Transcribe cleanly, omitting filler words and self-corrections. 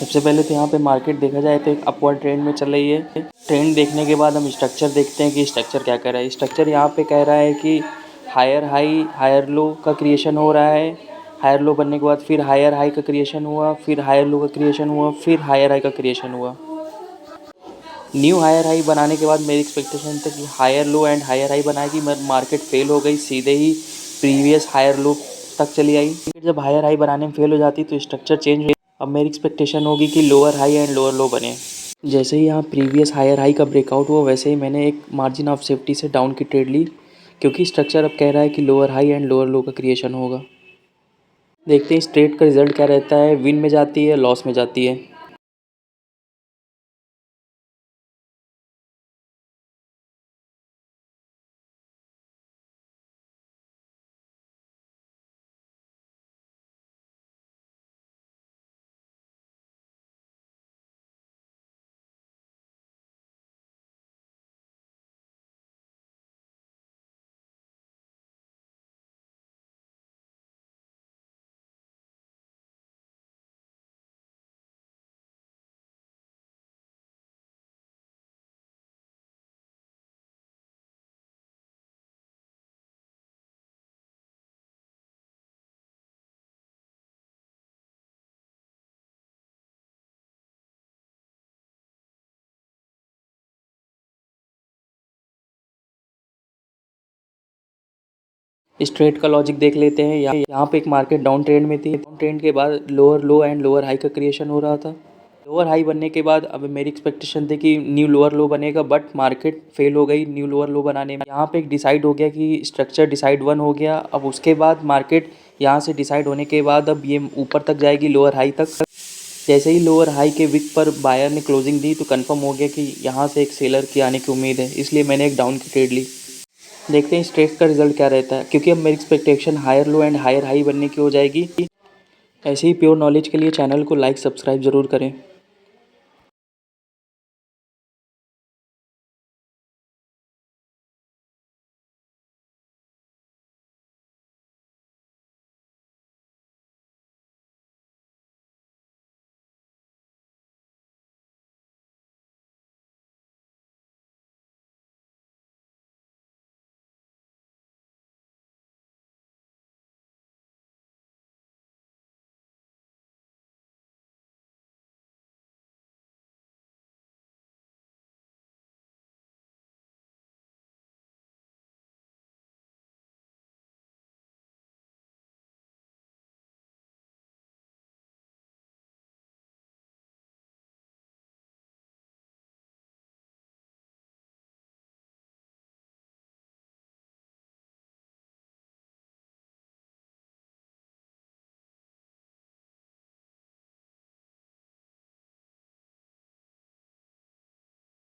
सबसे पहले तो यहाँ पे मार्केट देखा जाए तो एक अपवर्ड ट्रेंड में चल रही है। ट्रेंड देखने के बाद हम स्ट्रक्चर देखते हैं कि स्ट्रक्चर क्या कर रहा है। स्ट्रक्चर यहाँ पे कह रहा है कि हायर हाई हायर लो का क्रिएशन हो रहा है। हायर लो बनने के बाद फिर हायर हाई का क्रिएशन हुआ, फिर हायर लो का क्रिएशन हुआ, फिर हायर हाई का क्रिएशन हुआ। न्यू हायर हाई बनाने के बाद मेरी एक्सपेक्टेशन था कि higher low and higher high बनाएगी, मगर मार्केट फेल हो गई, सीधे ही प्रीवियस हायर लो तक चली आई। फिर जब हायर हाई बनाने में फेल हो जाती तो स्ट्रक्चर चेंज हो। अब मेरी एक्सपेक्टेशन होगी कि लोअर हाई एंड लोअर लो बने। जैसे ही यहाँ प्रीवियस हायर हाई का ब्रेकआउट हुआ वैसे ही मैंने एक मार्जिन ऑफ सेफ्टी से डाउन की ट्रेड ली, क्योंकि स्ट्रक्चर अब कह रहा है कि लोअर हाई एंड लोअर लो का क्रिएशन होगा। देखते हैं इस ट्रेड का रिजल्ट क्या रहता है, विन में जाती है लॉस में जाती है। इस ट्रेड का लॉजिक देख लेते हैं। यहाँ पे एक मार्केट डाउन ट्रेंड में थी। डाउन ट्रेंड के बाद lower low and lower high का क्रिएशन हो रहा था। लोअर हाई बनने के बाद अब मेरी एक्सपेक्टेशन थी कि न्यू लोअर लो बनेगा, बट मार्केट फेल हो गई न्यू लोअर लो बनाने में। यहाँ पे एक डिसाइड हो गया कि स्ट्रक्चर डिसाइड वन हो गया। अब उसके बाद मार्केट यहाँ से डिसाइड होने के बाद अब ये ऊपर तक जाएगी, लोअर हाई तक। जैसे ही लोअर हाई के विक पर बायर ने क्लोजिंग दी तो कंफर्म हो गया कि यहाँ से एक सेलर की आने की उम्मीद है, इसलिए मैंने एक डाउन की ट्रेड ली। देखते हैं इस ट्रेड का रिजल्ट क्या रहता है, क्योंकि अब मेरी expectation higher low and higher high बनने की हो जाएगी। ऐसे ही प्योर नॉलेज के लिए चैनल को लाइक सब्सक्राइब ज़रूर करें।